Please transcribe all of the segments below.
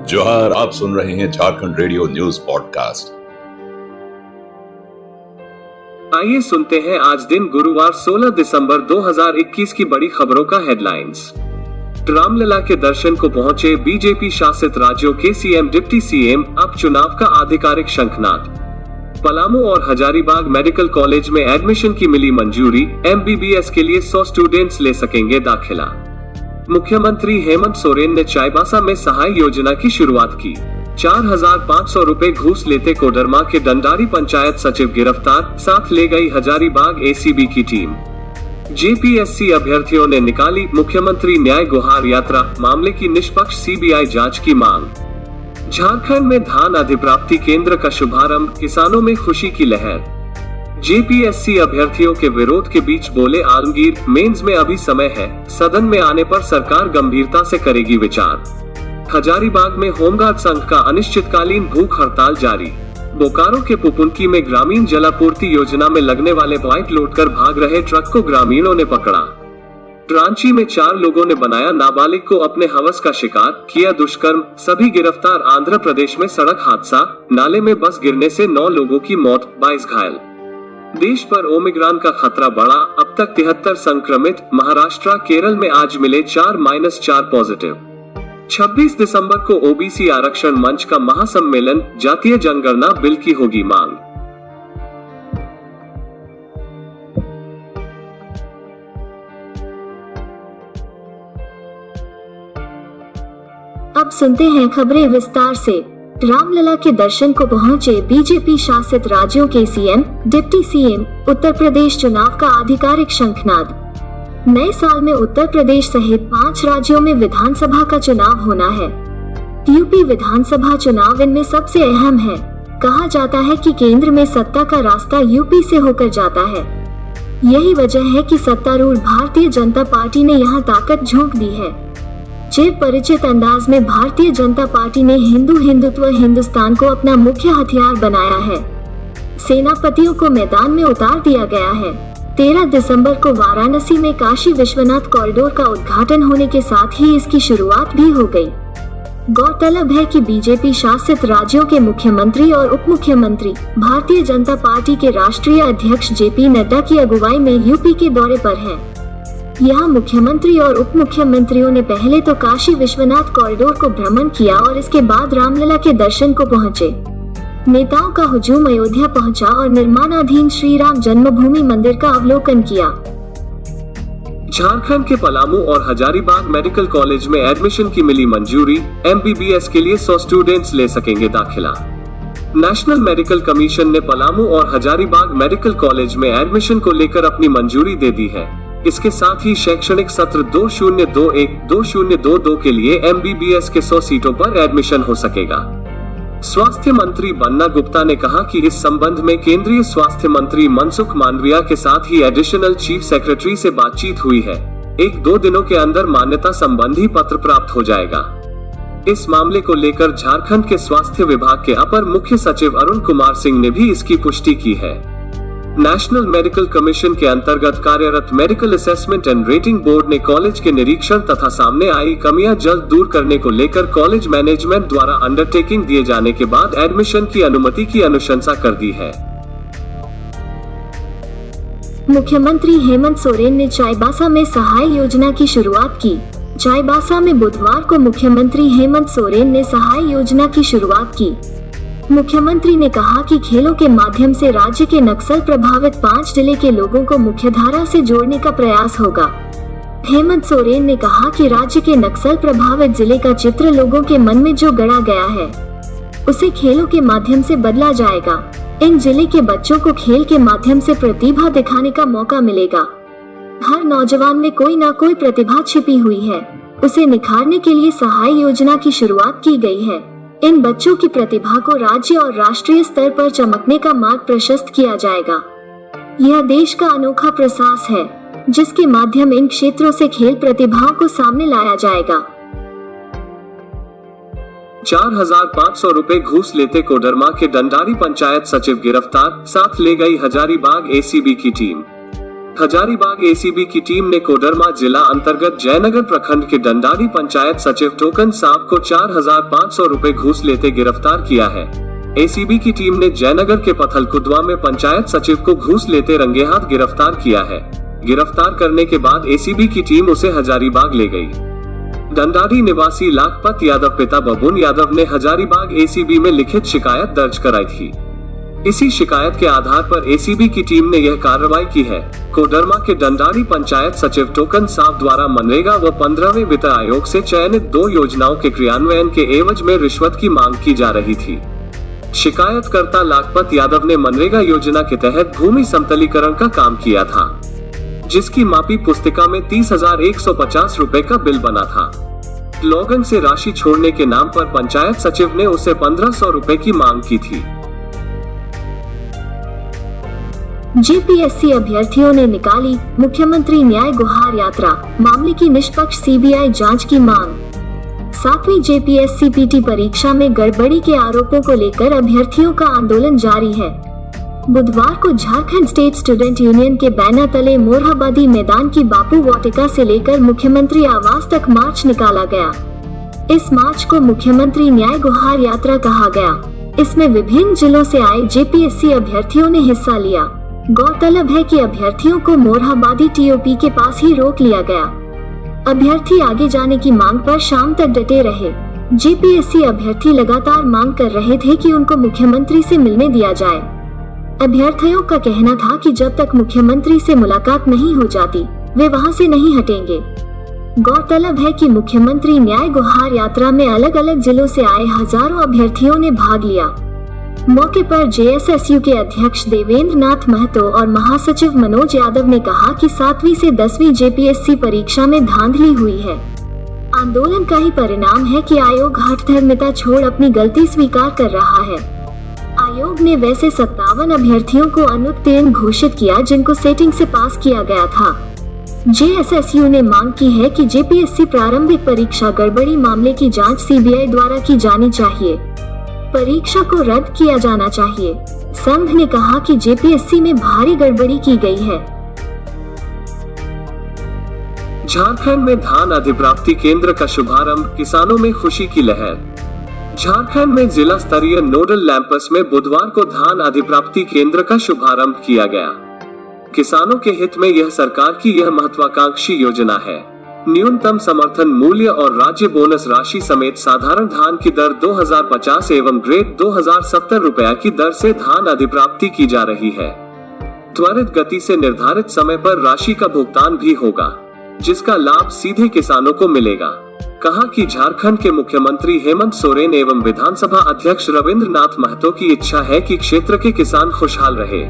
जोहार, आप सुन रहे हैं झारखंड रेडियो न्यूज पॉडकास्ट। आइए सुनते हैं आज दिन गुरुवार 16 दिसंबर 2021 की बड़ी खबरों का हेडलाइंस। रामलला के दर्शन को पहुंचे बीजेपी शासित राज्यों के सीएम डिप्टी सीएम, अब चुनाव का आधिकारिक शंखनाद। पलामू और हजारीबाग मेडिकल कॉलेज में एडमिशन की मिली मंजूरी, एमबीबीएस के लिए 100 स्टूडेंट्स ले सकेंगे दाखिला। मुख्यमंत्री हेमंत सोरेन ने चाईबासा में सहाय योजना की शुरुआत की। 4,500 रुपए घूस लेते कोडरमा के डंडारी पंचायत सचिव गिरफ्तार, साथ ले गई हजारीबाग एसीबी की टीम। जेपीएससी अभ्यर्थियों ने निकाली मुख्यमंत्री न्याय गुहार यात्रा, मामले की निष्पक्ष सीबीआई जांच की मांग। झारखंड में धान अधिप्राप्ति केंद्र का शुभारंभ, किसानों में खुशी की लहर। जेपीएससी अभ्यर्थियों के विरोध के बीच बोले आलमगीर, मेंस में अभी समय है, सदन में आने पर सरकार गंभीरता से करेगी विचार। हजारीबाग में होमगार्ड संघ का अनिश्चितकालीन भूख हड़ताल जारी। बोकारो के पुपुनकी में ग्रामीण जलापूर्ति योजना में लगने वाले पाइप लोडकर भाग रहे ट्रक को ग्रामीणों ने पकड़ा। रांची में 4 लोगों ने बनाया नाबालिग को अपने हवस का शिकार, किया दुष्कर्म, सभी गिरफ्तार। आंध्र प्रदेश में सड़क हादसा, नाले में बस गिरने से 9 लोगों की मौत, 22 घायल। देश पर ओमिक्रॉन का खतरा बढ़ा, अब तक 73 संक्रमित। महाराष्ट्र, केरल में आज मिले 4-4 पॉजिटिव। 26 दिसंबर को ओबीसी आरक्षण मंच का महासम्मेलन, जातीय जनगणना बिल की होगी मांग। अब सुनते हैं खबरें विस्तार से। रामलला के दर्शन को पहुंचे बीजेपी शासित राज्यों के CM, deputy CM, Uttar Pradesh चुनाव का आधिकारिक शंखनाद। नए साल में उत्तर प्रदेश सहित 5 राज्यों में विधानसभा का चुनाव होना है। यूपी विधानसभा चुनाव इनमें सबसे अहम है। कहा जाता है कि केंद्र में सत्ता का रास्ता यूपी से होकर जाता है। यही वजह है कि सत्तारूढ़ भारतीय जनता पार्टी ने यहाँ ताकत झोंक दी है। चिर परिचित अंदाज में भारतीय जनता पार्टी ने हिंदुत्व हिंदुस्तान को अपना मुख्य हथियार बनाया है। सेनापतियों को मैदान में उतार दिया गया है। 13 दिसंबर को वाराणसी में काशी विश्वनाथ कॉरिडोर का उद्घाटन होने के साथ ही इसकी शुरुआत भी हो गई। गौरतलब है कि बीजेपी शासित राज्यों के मुख्यमंत्री और उप मुख्यमंत्री भारतीय जनता पार्टी के राष्ट्रीय अध्यक्ष जेपी नड्डा की अगुवाई में यूपी के दौरे पर हैं। यहाँ मुख्यमंत्री और उप मुख्यमंत्रियों ने पहले तो काशी विश्वनाथ कॉरिडोर को भ्रमण किया और इसके बाद रामलला के दर्शन को पहुँचे। नेताओं का हुजूम अयोध्या पहुंचा और निर्माणाधीन श्री राम जन्मभूमि मंदिर का अवलोकन किया। झारखंड के पलामू और हजारीबाग मेडिकल कॉलेज में एडमिशन की मिली मंजूरी, एमबीबीएस के लिए 100 स्टूडेंट्स ले सकेंगे दाखिला। नेशनल मेडिकल कमीशन ने पलामू और हजारीबाग मेडिकल कॉलेज में एडमिशन को लेकर अपनी मंजूरी दे दी है। इसके साथ ही शैक्षणिक सत्र 2021-2022 के लिए एमबीबीएस के 100 सीटों पर एडमिशन हो सकेगा। स्वास्थ्य मंत्री बन्ना गुप्ता ने कहा कि इस संबंध में केंद्रीय स्वास्थ्य मंत्री मनसुख मांडविया के साथ ही एडिशनल चीफ सेक्रेटरी से बातचीत हुई है। 1-2 दिनों के अंदर मान्यता संबंधी पत्र प्राप्त हो जाएगा। इस मामले को लेकर झारखंड के स्वास्थ्य विभाग के अपर मुख्य सचिव अरुण कुमार सिंह ने भी इसकी पुष्टि की है। नेशनल मेडिकल कमीशन के अंतर्गत कार्यरत medical assessment and rating board ने कॉलेज के निरीक्षण तथा सामने आई कमियां जल्द दूर करने को लेकर कॉलेज मैनेजमेंट द्वारा अंडरटेकिंग दिए जाने के बाद एडमिशन की अनुमति की अनुशंसा कर दी है। मुख्यमंत्री हेमंत सोरेन ने चाईबासा में सहाय योजना की शुरुआत की। चाईबासा में बुधवार को मुख्यमंत्री हेमंत सोरेन ने सहाय योजना की शुरुआत की। मुख्यमंत्री ने कहा कि खेलों के माध्यम से राज्य के नक्सल प्रभावित 5 जिले के लोगों को मुख्यधारा से जोड़ने का प्रयास होगा। हेमंत सोरेन ने कहा कि राज्य के नक्सल प्रभावित जिले का चित्र लोगों के मन में जो गढ़ा गया है, उसे खेलों के माध्यम से बदला जाएगा। इन जिले के बच्चों को खेल के माध्यम से प्रतिभा दिखाने का मौका मिलेगा। हर नौजवान में कोई न कोई प्रतिभा छिपी हुई है, उसे निखारने के लिए सहाय योजना की शुरुआत की गई है। इन बच्चों की प्रतिभा को राज्य और राष्ट्रीय स्तर पर चमकने का मार्ग प्रशस्त किया जाएगा। यह देश का अनोखा प्रयास है, जिसके माध्यम इन क्षेत्रों से खेल प्रतिभाओं को सामने लाया जाएगा। 4,500 रुपए घूस लेते कोडरमा के डंडारी पंचायत सचिव गिरफ्तार, साथ ले गई हजारीबाग एसीबी की टीम। हजारीबाग एसीबी की टीम ने कोडरमा जिला अंतर्गत जयनगर प्रखंड के डंडारी पंचायत सचिव टोकन साहब को 4,500 रुपए घूस लेते गिरफ्तार किया है। एसीबी की टीम ने जयनगर के पथलकुदवा में पंचायत सचिव को घूस लेते रंगे हाथ गिरफ्तार किया है। गिरफ्तार करने के बाद एसीबी की टीम उसे हजारीबाग ले गई। डंडारी निवासी लाखपत यादव पिता बबुन यादव ने हजारीबाग एसीबी में लिखित शिकायत दर्ज कराई थी। इसी शिकायत के आधार पर एसीबी की टीम ने यह कार्रवाई की है। कोडरमा के डंडारी पंचायत सचिव टोकन साहब द्वारा मनरेगा व 15वें वित्त आयोग से चयनित 2 योजनाओं के क्रियान्वयन के एवज में रिश्वत की मांग की जा रही थी। शिकायतकर्ता लाखपत यादव ने मनरेगा योजना के तहत भूमि समतलीकरण का काम किया था, जिसकी मापी पुस्तिका में 30,150 रुपए का बिल बना था। लोगन से राशि छोड़ने के नाम पर पंचायत सचिव ने उसे 1,500 रुपए की मांग की थी। जेपीएससी अभ्यर्थियों ने निकाली मुख्यमंत्री न्याय गुहार यात्रा, मामले की निष्पक्ष सीबीआई जांच की मांग। 7वीं जेपीएससी पीटी परीक्षा में गड़बड़ी के आरोपों को लेकर अभ्यर्थियों का आंदोलन जारी है। बुधवार को झारखंड स्टेट स्टूडेंट यूनियन के बैनर तले मोरहाबादी मैदान की बापू वाटिका से लेकर मुख्यमंत्री आवास तक मार्च निकाला गया। इस मार्च को मुख्यमंत्री न्याय गुहार यात्रा कहा गया। इसमें विभिन्न जिलों से आए जेपीएससी अभ्यर्थियों ने हिस्सा लिया। गौरतलब है कि अभ्यर्थियों को मोरहाबादी टीओपी के पास ही रोक लिया गया। अभ्यर्थी आगे जाने की मांग पर शाम तक डटे रहे। जेपीएससी अभ्यर्थी लगातार मांग कर रहे थे कि उनको मुख्यमंत्री से मिलने दिया जाए। अभ्यर्थियों का कहना था कि जब तक मुख्यमंत्री से मुलाकात नहीं हो जाती, वे वहां से नहीं हटेंगे। गौरतलब है कि मुख्यमंत्री न्याय गुहार यात्रा में अलग अलग जिलों से आए हजारों अभ्यर्थियों ने भाग लिया। मौके पर जेएसएसयू के अध्यक्ष देवेंद्र नाथ महतो और महासचिव मनोज यादव ने कहा कि 7वीं से 10वीं जेपीएससी परीक्षा में धांधली हुई है। आंदोलन का ही परिणाम है कि आयोग हठधर्मिता छोड़ अपनी गलती स्वीकार कर रहा है। आयोग ने वैसे 57 अभ्यर्थियों को अनुत्तीर्ण घोषित किया, जिनको सेटिंग से पास किया गया था। जेएसएसयू ने मांग की है कि जेपीएससी प्रारंभिक परीक्षा गड़बड़ी मामले की जांच सीबीआई द्वारा की जानी चाहिए। परीक्षा को रद्द किया जाना चाहिए। संघ ने कहा कि जेपीएससी में भारी गड़बड़ी की गई है। झारखंड में धान अधिप्राप्ति केंद्र का शुभारंभ, किसानों में खुशी की लहर। झारखंड में जिला स्तरीय नोडल लैंपस में बुधवार को धान अधिप्राप्ति केंद्र का शुभारंभ किया गया। किसानों के हित में यह सरकार की यह महत्वाकांक्षी योजना है। न्यूनतम समर्थन मूल्य और राज्य बोनस राशि समेत साधारण धान की दर 2,050 एवं ग्रेड 2,070 रुपया की दर से धान अधिप्राप्ति की जा रही है। त्वरित गति से निर्धारित समय पर राशि का भुगतान भी होगा, जिसका लाभ सीधे किसानों को मिलेगा। कहा कि झारखंड के मुख्यमंत्री हेमंत सोरेन एवं विधानसभा अध्यक्ष रविंद्र नाथ महतो की इच्छा है कि क्षेत्र के किसान खुशहाल रहे।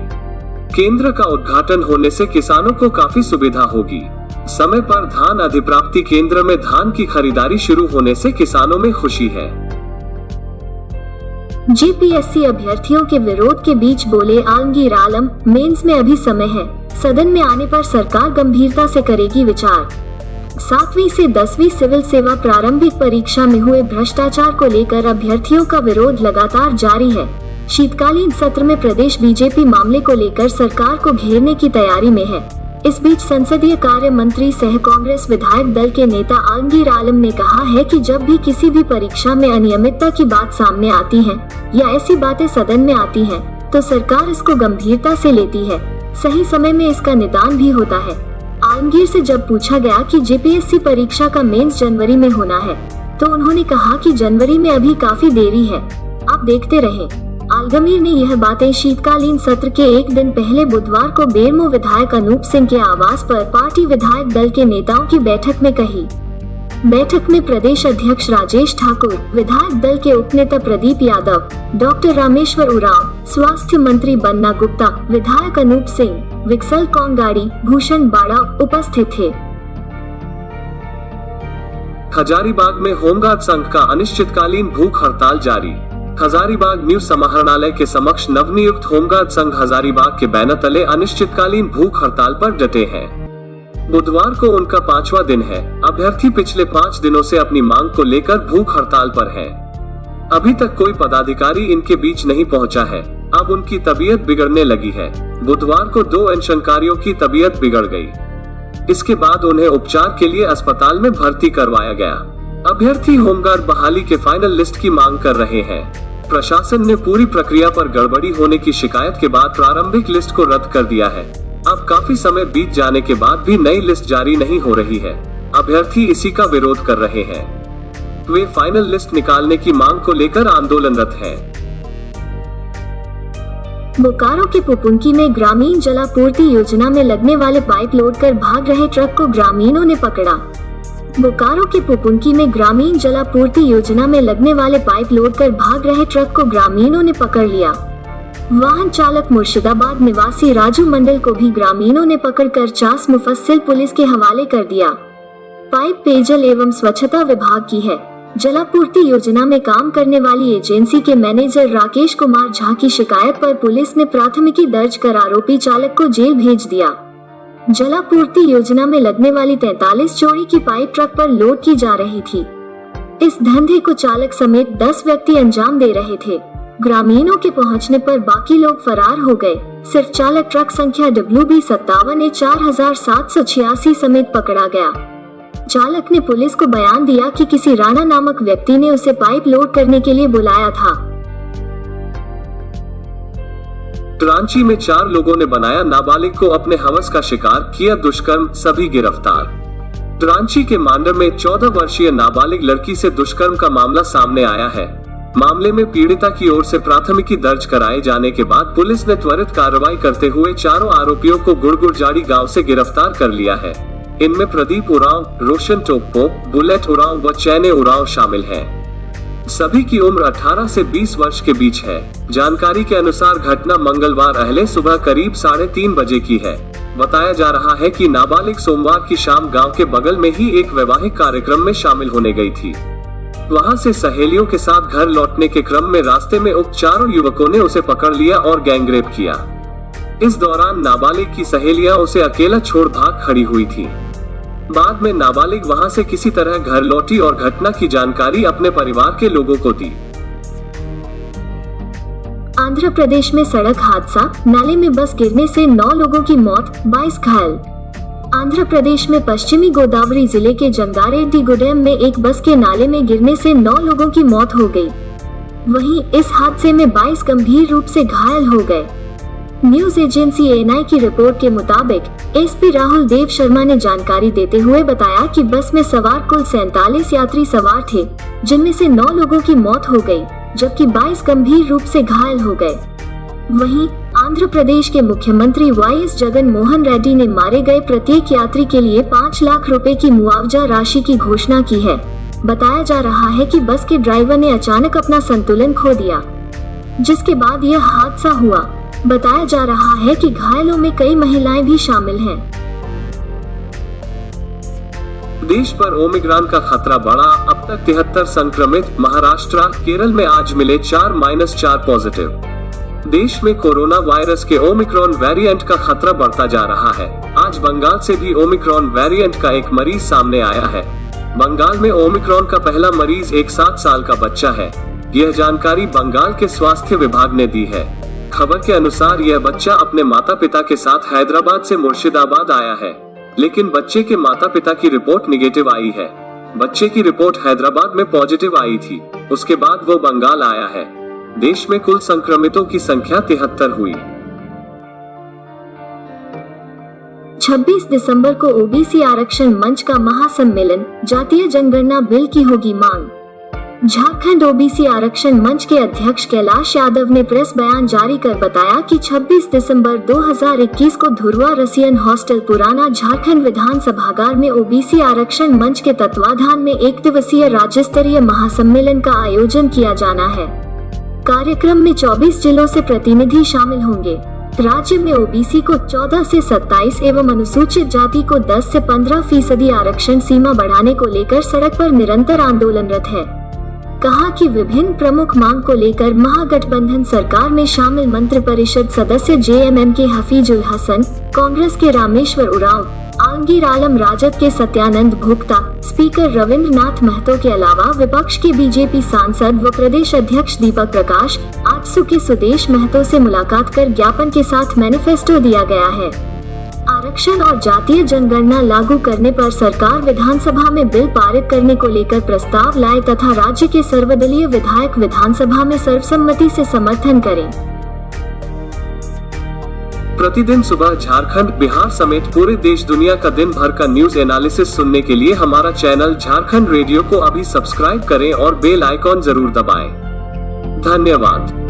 केंद्र का उद्घाटन होने से किसानों को काफी सुविधा होगी। समय पर धान अधिप्राप्ति केंद्र में धान की खरीदारी शुरू होने से किसानों में खुशी है। जेपीएससी अभ्यर्थियों के विरोध के बीच बोले आलमगीर आलम, मेंस में अभी समय है, सदन में आने पर सरकार गंभीरता से करेगी विचार। 7वीं से 10वीं सिविल सेवा प्रारंभिक परीक्षा में हुए भ्रष्टाचार को लेकर अभ्यर्थियों का विरोध लगातार जारी है। शीतकालीन सत्र में प्रदेश बीजेपी मामले को लेकर सरकार को घेरने की तैयारी में है। इस बीच संसदीय कार्य मंत्री सह कांग्रेस विधायक दल के नेता आलमगीर आलम ने कहा है कि जब भी किसी भी परीक्षा में अनियमितता की बात सामने आती है या ऐसी बातें सदन में आती हैं, तो सरकार इसको गंभीरता से लेती है। सही समय में इसका निदान भी होता है। आलमगीर से जब पूछा गया कि जेपीएससी परीक्षा का मेंस जनवरी में होना है, तो उन्होंने कहा कि जनवरी में अभी काफी देरी है, आप देखते रहें। आलमगीर ने यह बातें शीतकालीन सत्र के एक दिन पहले बुधवार को बेरमो विधायक अनूप सिंह के आवास पर पार्टी विधायक दल के नेताओं की बैठक में कही। बैठक में प्रदेश अध्यक्ष राजेश ठाकुर, विधायक दल के उपनेता प्रदीप यादव, डॉक्टर रामेश्वर उरांव, स्वास्थ्य मंत्री बन्ना गुप्ता, विधायक अनूप सिंह, विक्सल कोंगाड़ी, भूषण बाड़ा उपस्थित थे। हजारीबाग में होमगार्ड संघ का अनिश्चितकालीन भूख हड़ताल जारी। हजारीबाग न्यूज समाहरणालय के समक्ष नवनियुक्त होमगार्ड संघ हजारीबाग के बैनर तले अनिश्चितकालीन भूख हड़ताल पर डटे हैं। बुधवार को उनका 5वां दिन है। अभ्यर्थी पिछले 5 दिनों से अपनी मांग को लेकर भूख हड़ताल पर हैं। अभी तक कोई पदाधिकारी इनके बीच नहीं पहुंचा है। अब उनकी तबीयत बिगड़ने लगी है। बुधवार को 2 अंशकारियों की तबीयत बिगड़ गई। इसके बाद उन्हें उपचार के लिए अस्पताल में भर्ती करवाया गया। अभ्यर्थी होमगार्ड बहाली के फाइनल लिस्ट की मांग कर रहे हैं। प्रशासन ने पूरी प्रक्रिया पर गड़बड़ी होने की शिकायत के बाद प्रारंभिक लिस्ट को रद्द कर दिया है। अब काफी समय बीत जाने के बाद भी नई लिस्ट जारी नहीं हो रही है। अभ्यर्थी इसी का विरोध कर रहे हैं। वे फाइनल लिस्ट निकालने की मांग को लेकर आंदोलनरत हैं। बोकारो के पुपुंकी में ग्रामीण जलापूर्ति योजना में लगने वाले पाइप लोड कर भाग रहे ट्रक को ग्रामीणों ने पकड़ा। बोकारो के पुपुंकी में ग्रामीण जलापूर्ति योजना में लगने वाले पाइप लोड कर भाग रहे ट्रक को ग्रामीणों ने पकड़ लिया। वाहन चालक मुर्शिदाबाद निवासी राजू मंडल को भी ग्रामीणों ने पकड़कर चास मुफस्सिल पुलिस के हवाले कर दिया। पाइप पेयजल एवं स्वच्छता विभाग की है। जलापूर्ति योजना में काम करने वाली एजेंसी के मैनेजर राकेश कुमार झा की शिकायत पर पुलिस ने प्राथमिकी दर्ज कर आरोपी चालक को जेल भेज दिया। जलापूर्ति योजना में लगने वाली 43 जोड़ी की पाइप ट्रक पर लोड की जा रही थी। इस धंधे को चालक समेत 10 व्यक्ति अंजाम दे रहे थे। ग्रामीणों के पहुंचने पर बाकी लोग फरार हो गए। सिर्फ चालक ट्रक संख्या WB57A4786 समेत पकड़ा गया। चालक ने पुलिस को बयान दिया कि किसी राणा नामक व्यक्ति ने उसे पाइप लोड करने के लिए बुलाया था। रांची में 4 लोगों ने बनाया नाबालिग को अपने हवस का शिकार, किया दुष्कर्म, सभी गिरफ्तार। रांची के मांडर में 14 वर्षीय नाबालिग लड़की से दुष्कर्म का मामला सामने आया है। मामले में पीड़िता की ओर से प्राथमिकी दर्ज कराए जाने के बाद पुलिस ने त्वरित कार्रवाई करते हुए चारों आरोपियों को गुड़गुड़जाड़ी गांव से गिरफ्तार कर लिया है। इनमें प्रदीप उरांव, रोशन टोप्पो, बुलेट उरांव व चैने उरांव शामिल हैं। सभी की उम्र 18 से 20 वर्ष के बीच है। जानकारी के अनुसार घटना मंगलवार अहले सुबह करीब 3:30 बजे की है। बताया जा रहा है कि नाबालिग सोमवार की शाम गांव के बगल में ही एक वैवाहिक कार्यक्रम में शामिल होने गई थी। वहां से सहेलियों के साथ घर लौटने के क्रम में रास्ते में उक्त चारों युवकों ने उसे पकड़ लिया और गैंगरेप किया। इस दौरान नाबालिग की सहेलियां उसे अकेला छोड़ भाग खड़ी हुई थी। बाद में नाबालिग वहां से किसी तरह घर लौटी और घटना की जानकारी अपने परिवार के लोगों को दी। आंध्र प्रदेश में सड़क हादसा, नाले में बस गिरने से 9 लोगों की मौत, 22 घायल। आंध्र प्रदेश में पश्चिमी गोदावरी जिले के जंगारेड्डीगुडेम में एक बस के नाले में गिरने से 9 लोगों की मौत हो गई। वहीं इस हादसे में 22 गंभीर रूप से घायल हो गए। न्यूज एजेंसी एएनआई की रिपोर्ट के मुताबिक एसपी राहुल देव शर्मा ने जानकारी देते हुए बताया कि बस में सवार कुल 47 यात्री सवार थे, जिनमें से 9 लोगों की मौत हो गई, जबकि 22 गंभीर रूप से घायल हो गए। वहीं आंध्र प्रदेश के मुख्यमंत्री वाईएस जगन मोहन रेड्डी ने मारे गए प्रत्येक यात्री के लिए 5 लाख रुपए की मुआवजा राशि की घोषणा की है। बताया जा रहा है कि बस के ड्राइवर ने अचानक अपना संतुलन खो दिया, जिसके बाद यह हादसा हुआ। बताया जा रहा है कि घायलों में कई महिलाएं भी शामिल हैं। देश पर ओमिक्रॉन का खतरा बढ़ा, अब तक 73 संक्रमित। महाराष्ट्र, केरल में आज मिले 4-4 पॉजिटिव। देश में कोरोना वायरस के ओमिक्रॉन वेरिएंट का खतरा बढ़ता जा रहा है। आज बंगाल से भी ओमिक्रॉन वेरिएंट का एक मरीज सामने आया है। बंगाल में ओमिक्रॉन का पहला मरीज एक 7 साल का बच्चा है। यह जानकारी बंगाल के स्वास्थ्य विभाग ने दी है। खबर के अनुसार यह बच्चा अपने माता पिता के साथ हैदराबाद से मुर्शिदाबाद आया है, लेकिन बच्चे के माता पिता की रिपोर्ट निगेटिव आई है। बच्चे की रिपोर्ट हैदराबाद में पॉजिटिव आई थी, उसके बाद वो बंगाल आया है। देश में कुल संक्रमितों की संख्या 73 हुई। 26 दिसंबर को ओबीसी आरक्षण मंच का महासम्मेलन, जातीय जनगणना बिल की होगी मांग। झारखंड ओबीसी आरक्षण मंच के अध्यक्ष कैलाश यादव ने प्रेस बयान जारी कर बताया कि 26 दिसंबर 2021 को धुरवा रसियन हॉस्टल पुराना झारखंड विधान सभागार में ओबीसी आरक्षण मंच के तत्वाधान में 1 दिवसीय राज्य स्तरीय महासम्मेलन का आयोजन किया जाना है। कार्यक्रम में 24 जिलों से प्रतिनिधि शामिल होंगे। राज्य में ओबीसी को 14 से 27 एवं अनुसूचित जाति को 10 से 15% आरक्षण सीमा बढ़ाने को लेकर सड़क पर निरंतर आंदोलनरत है। कहा कि विभिन्न प्रमुख मांग को लेकर महागठबंधन सरकार में शामिल मंत्रिपरिषद सदस्य जेएमएम के हफीजुल हसन, कांग्रेस के रामेश्वर उरांव, आलमगीर आलम, राजद के सत्यानंद भोक्ता, स्पीकर रविंद्रनाथ महतो के अलावा विपक्ष के बीजेपी सांसद व प्रदेश अध्यक्ष दीपक प्रकाश, आजसू के सुदेश महतो से मुलाकात कर ज्ञापन के साथ मैनिफेस्टो दिया गया है। आरक्षण और जातीय जनगणना लागू करने पर सरकार विधानसभा में बिल पारित करने को लेकर प्रस्ताव लाए तथा राज्य के सर्वदलीय विधायक विधानसभा में सर्वसम्मति से समर्थन करें। प्रतिदिन सुबह झारखंड, बिहार समेत पूरे देश दुनिया का दिन भर का न्यूज एनालिसिस सुनने के लिए हमारा चैनल झारखंड रेडियो को अभी सब्सक्राइब करें और बेल आइकॉन जरूर दबाएं। धन्यवाद।